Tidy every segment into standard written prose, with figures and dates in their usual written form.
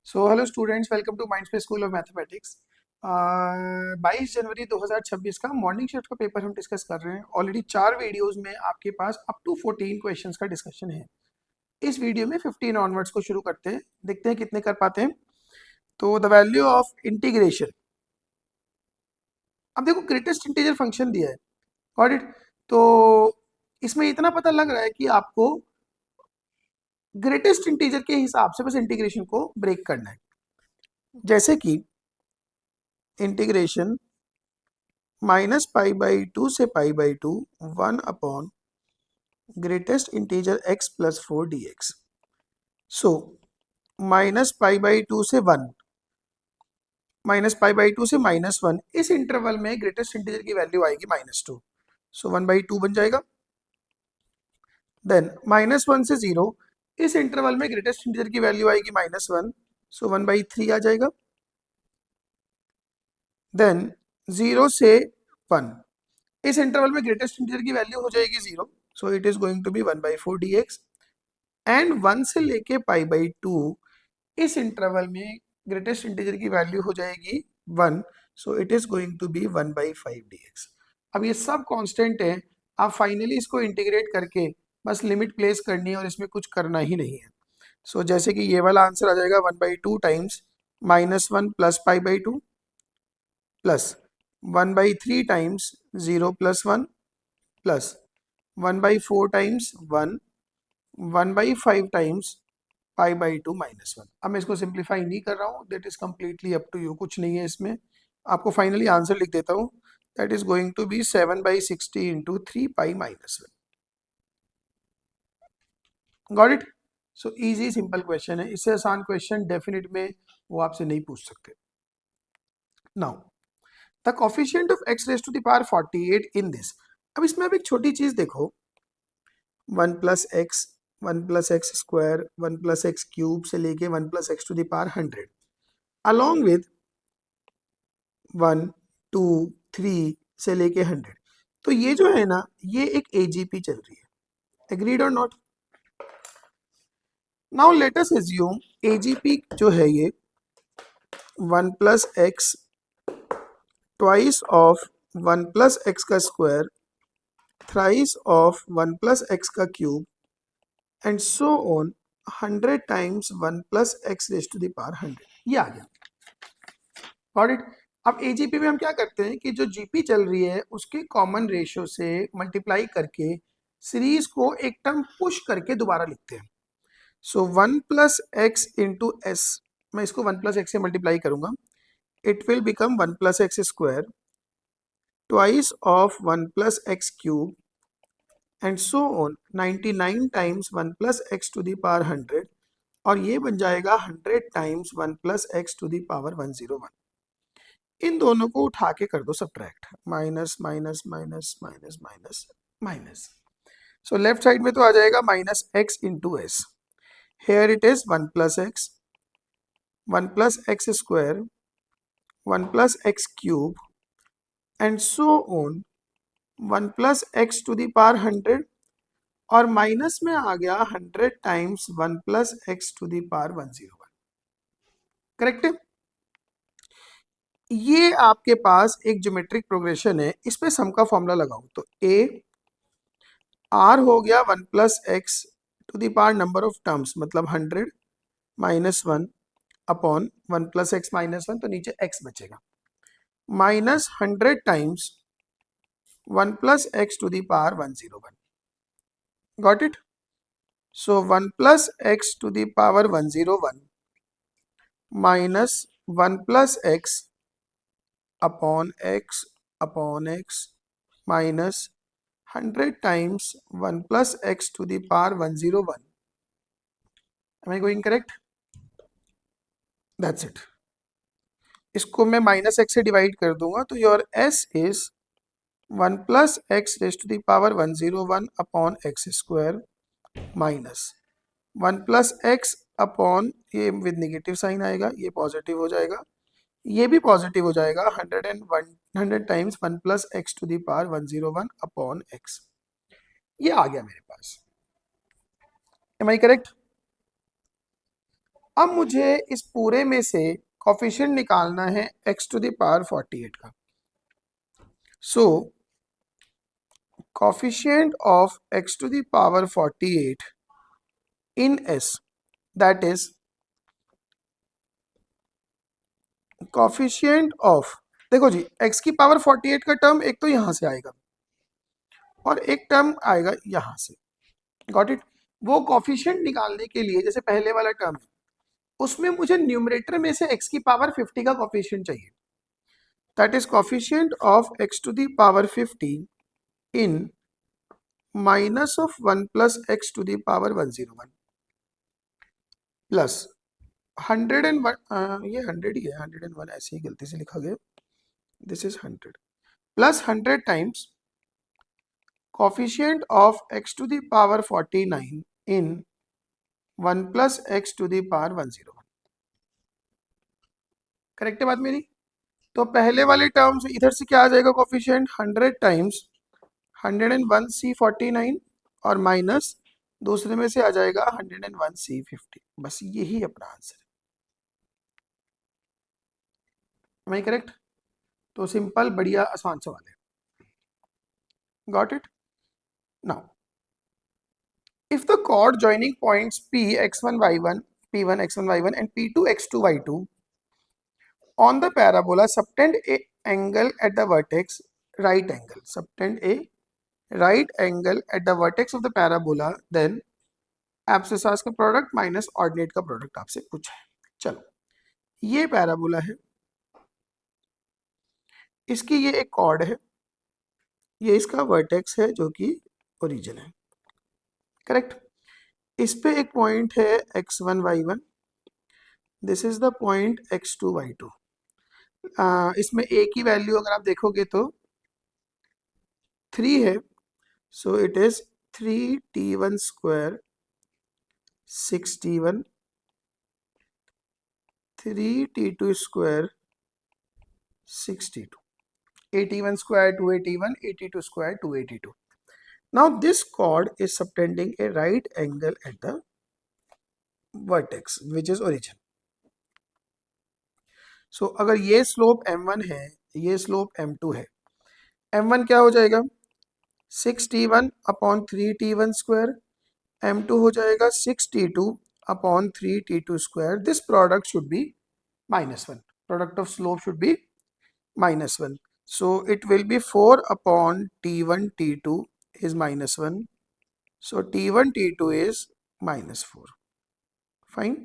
So hello students, welcome to Mindspace school of mathematics. 22 जनवरी 2026 का morning shift का paper हम डिस्कस कर रहे हैं। ऑलरेडी 4 वीडियोस में आपके पास अप टू 14 क्वेश्चंस का डिस्कशन है। इस वीडियो में 15 ऑनवर्ड्स को शुरू करते हैं, देखते हैं कितने कर पाते हैं। तो द वैल्यू ऑफ इंटीग्रेशन, अब देखो ग्रेटेस्ट इंटीजर फंक्शन दिया है, गॉट इट। तो इसमें इतना पता लग रहा है कि आपको ग्रेटेस्ट इंटीजर के हिसाब से बस इंटीग्रेशन को ब्रेक करना है। जैसे कि इंटीग्रेशन -π/2 से π/2 1 upon greatest integer x plus 4 dx। सो -π/2 से 1, -π/2 से -1, इस इंटरवल में ग्रेटेस्ट इंटीजर की वैल्यू आएगी -2, सो 1/2 बन जाएगा। देन -1 से 0, इस इंटरवल में ग्रेटेस्ट इंटीजर की वैल्यू आएगी -1, सो 1/3 आ जाएगा। देन 0 से 1, इस इंटरवल में ग्रेटेस्ट इंटीजर की वैल्यू हो जाएगी 0, so it is going to be 1/4 dx। And 1 से लेके π/2, इस इंटरवल में ग्रेटेस्ट इंटीजर की वैल्यू हो जाएगी 1, so it is going to be 1/5 dx। अब ये सब कांस्टेंट है, आप फाइनली इसको इंटीग्रेट करके बस लिमिट प्लेस करनी है और इसमें कुछ करना ही नहीं है। सो जैसे कि ये वाला आंसर आ जाएगा 1/2 times -1 plus π/2 plus 1/3 times 0 plus 1 plus 1/4 times 1, 1/5 times π/2 -1। अब मैं इसको सिंप्लीफाई नहीं कर रहा हूँ, that is completely up to you, कुछ नहीं है इसमें। आपको फाइनली आंसर लिख देता हूँ, that is going to be 7/60 into 3π -1। Got it. So easy simple question है, इससे आसान क्वेश्चन डेफिनेट में वो आपसे नहीं पूछ सकते। Now the coefficient of x raise to the power 48 in this. अब इसमें अब एक छोटी चीज देखो, 1 plus x, 1 plus x square, 1 plus x cube से लेके 1 plus x to the power 100 along with 1, 2, 3 से लेके 100। तो ये जो है ना, ये एक एजीपी चल रही है, एग्रीड और not. Now let us assume AGP जो है ये 1 plus X twice of 1 plus X का square, thrice of 1 plus X का cube and so on 100 times 1 plus x raise to the power 100। ये आ गया, गॉट इट। अब एजीपी में हम क्या करते हैं कि जो जीपी चल रही है उसके कॉमन रेशियो से मल्टीप्लाई करके सीरीज को एक टर्म पुश करके दोबारा लिखते हैं। So 1 plus x into S, मैं इसको 1 प्लस एक्स से मल्टीप्लाई करूंगा, it will become 1 plus x square twice of 1 plus x cube and so on 99 times 1 plus x to the power 100, और ये बन जाएगा 100 times 1 plus x to the power 101। इन दोनों को उठा के कर दो subtract, minus minus minus minus minus minus. So left side में तो आ जाएगा minus x into S, here it is 1 plus x, 1 plus x square, 1 plus x cube and so on 1 plus x to the power 100, और minus में आ गया 100 times 1 plus x to the power 101। Correct है। ये आपके पास एक geometric progression है, इस पे सम का फॉर्मूला लगाओ तो ए आर हो गया 1 plus x to the power number of terms, मतलब 100 minus 1 upon 1 plus x minus 1, तो नीचे एक्स बचेगा, minus 100 times 1 plus x to the power 101। Got it. So 1 plus x to the power 101 minus 1 plus x upon x minus 100 times 1 plus x to the power 101। Am I going correct? That's it. इसको मैं minus x से divide कर दूंगा तो your S is 1 plus x raise to the power 101 upon x square minus 1 plus x upon, ये with negative sign आएगा, ये positive हो जाएगा, ये भी पॉजिटिव हो जाएगा, 100 times 1 plus x to the power 101 upon x. ये आ गया मेरे पास। एम आई करेक्ट? अब मुझे इस पूरे में से कोफिशिएंट निकालना है x टू द पावर 48 का। So coefficient of x to the power 48 in s, that is coefficient of, देखो जी x की पावर 48 का टर्म एक तो यहां से आएगा और एक टर्म आएगा यहां से, गॉट इट। वो कोफिशिएंट निकालने के लिए जैसे पहले वाला टर्म है उसमें मुझे न्यूमरेटर में से x की पावर 50 का कोफिशिएंट चाहिए, that is coefficient of x to the power 50 in minus of 1 plus x to the power 101 plus 101, ये 100 ही है, 101 ऐसे ही गलती से लिखा गया, this is 100 plus 100 times coefficient of x to the power 49 in 1 plus x to the power 101। Correct है बात मेरी? तो पहले वाले टर्म से इधर से क्या आ जाएगा कोफिशिएंट 100 टाइम्स 101c49 और माइनस दूसरे में से आ जाएगा 101c50। बस यही अपना आंसर है। मैं करेक्ट? तो सिंपल, बढ़िया, आसान सवाल है। Got it? Now if the chord joining points p x1 y1 p1 x1 y1 and p2 x2 y2 on the parabola subtend a angle at the vertex, right angle, subtend a right angle at the vertex of the parabola, then एब्सिसास का product minus ordinate का product आपसे पूछा है। चलो, ये parabola है, इसकी ये एक कॉर्ड है, ये इसका वर्टेक्स है जो कि ओरिजिन है, करेक्ट। इस पे एक पॉइंट है x1 y1, this is the point x2 y2। इसमें a की वैल्यू अगर आप देखोगे तो 3 है, सो it is 3t1 square 6t1, 3t2 square 62, 81 square 281, 82 square 282. Now this chord is subtending a right angle at the vertex which is origin. So अगर ये slope m1 है, ये स्लोप m2 है, m1 क्या हो जाएगा 6t1 upon 3t1 square, m2 हो जाएगा 6t2 upon 3t2 square. This product should be -1, product of slope should be -1, so it will be 4 upon t1 t2 is -1, so t1 t2 is -4, fine.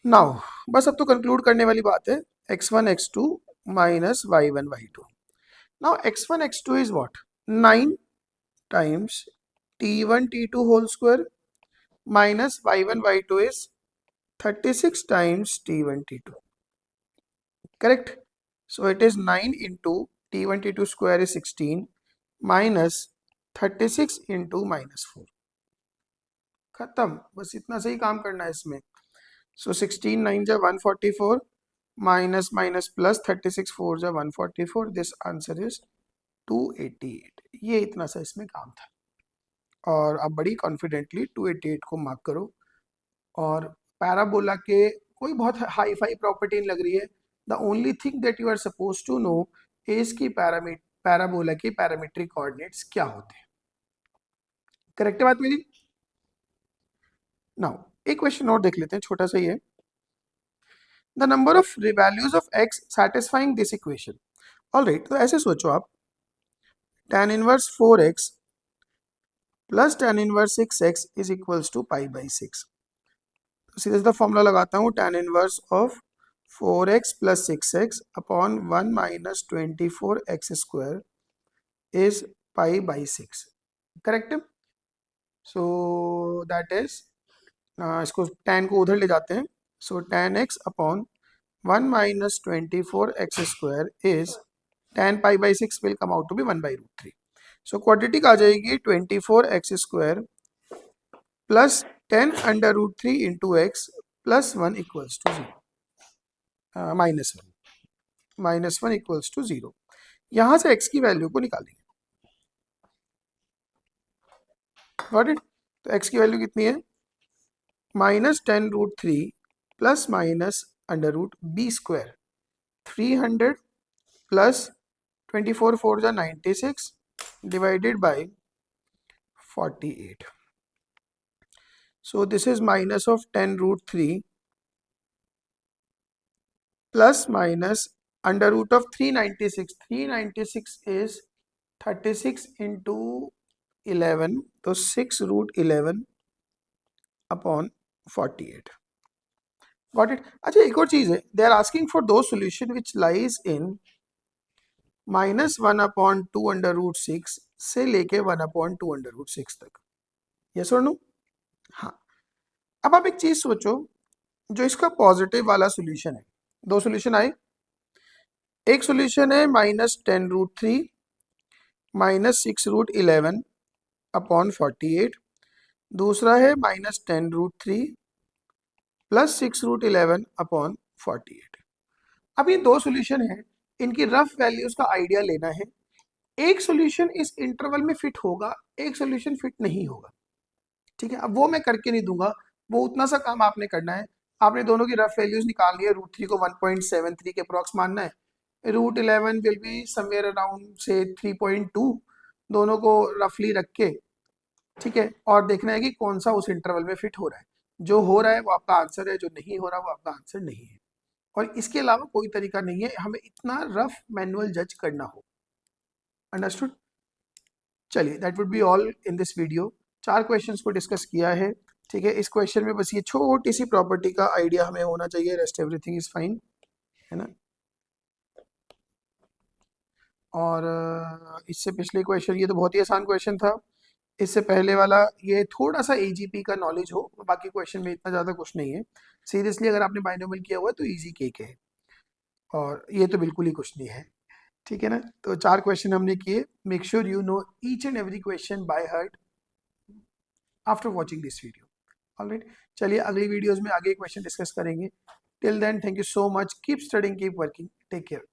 Now बस अब तो conclude करने वाली बात है, x1 x2 minus y1 y2। Now x1 x2 is what 9 times t1 t2 whole square minus y1 y2 is 36 times t1 t2, correct. So it is 9 into t1 t2 square is 16 minus 36 into -4, खत्म। बस इतना सही काम करना है इसमें। So 16 9 जा 144 minus minus plus 36 4 जा 144, दिस आंसर इज 288। ये इतना सा इसमें काम था और आप बड़ी कॉन्फिडेंटली 288 को मार्क करो। और पैराबोला के कोई बहुत हाई फाई प्रॉपर्टी नहीं लग रही है। The only thing that you are suppose to know is की पैराबोला के पैरामीट्रिक कोऑर्डिनेट्स क्या होते हैं। करेक्ट है बात मेरी? नाउ एक क्वेश्चन और देख लेते हैं, छोटा सा ही है। The number of values of X satisfying this equation. Alright, तो ऐसे सोचो आप, tan inverse 4x plus tan inverse 6x is equals to π/6। सीधे सीधा फॉर्मूला लगाता हूँ, tan inverse of 4x plus 6x upon 1 minus 24x square is π/6, correct. So that is, इसको tan को उधर ले जाते हैं, so tan x upon 1 minus 24x square is tan π/6 will come out to be 1/√3। So quadratic आ जाएगी 24x square plus 10 √3 into X plus 1 equals to 0, -1 equals to 0। यहां से x की वैल्यू को निकालेंगे, गॉट इट। तो x की value कितनी है -10√3 plus minus under root B square 300 plus 24 4 जा 96 divided by 48. So this is minus of 10√3 plus minus under root of 396. 396 is 36 into 11, so 6√11 upon 48. Got it? अच्छा एक और चीज है, they are asking for those solution which lies in -1 upon 2 under root 6 से लेके 1 upon 2 under root 6 तक. Yes or no? हाँ. अब आप एक चीज सोचो, जो इसका पॉजिटिव वाला सोल्यूशन है, दो सोल्यूशन आए. एक सोल्यूशन है -10√3 -6√11 अपॉन 48. दूसरा है -10√3 प्लस 6√11 अपॉन 48. अब ये दो सोल्यूशन है, इनकी रफ वैल्यूज का आइडिया लेना है. एक सोल्यूशन इस इंटरवल में फिट होगा, एक सोल्यूशन फिट नहीं होगा. ठीक है, अब वो मैं करके नहीं दूंगा, वो उतना सा काम आपने करना है. आपने दोनों की रफ वैल्यूज निकालनी है. √3 को 1.73 के अप्रॉक्स मानना है. √11 विल बी समवेयर अराउंड से 3.2. दोनों को रफली रख के, ठीक है, और देखना है कि कौन सा उस इंटरवल में फिट हो रहा है. जो हो रहा है वो आपका आंसर है, जो नहीं हो रहा वो आपका आंसर नहीं है. और इसके अलावा कोई तरीका नहीं है हमें इतना रफ मैनुअल जज करना हो. अंडरस्टूड? चलिए, that would be all in this video. 4 questions को डिस्कस किया है. ठीक है, इस क्वेश्चन में बस ये छोटी सी प्रॉपर्टी का आइडिया हमें होना चाहिए, रेस्ट एवरीथिंग इज फाइन, है ना. और इससे पिछले क्वेश्चन, ये तो बहुत ही आसान क्वेश्चन था. इससे पहले वाला ये थोड़ा सा एजीपी का नॉलेज हो, बाकी क्वेश्चन में इतना ज़्यादा कुछ नहीं है. सीरियसली अगर आपने बाइनोमियल किया हुआ है तो इजी केक है, और ये तो बिल्कुल ही कुछ नहीं है. ठीक है ना. तो 4 क्वेश्चन हमने किए. Make sure you know each and every question by heart after watching this video. Alright, चलिए अगली वीडियोस में आगे क्वेश्चन डिस्कस करेंगे. Till then, thank you so much. Keep studying, keep working. Take care.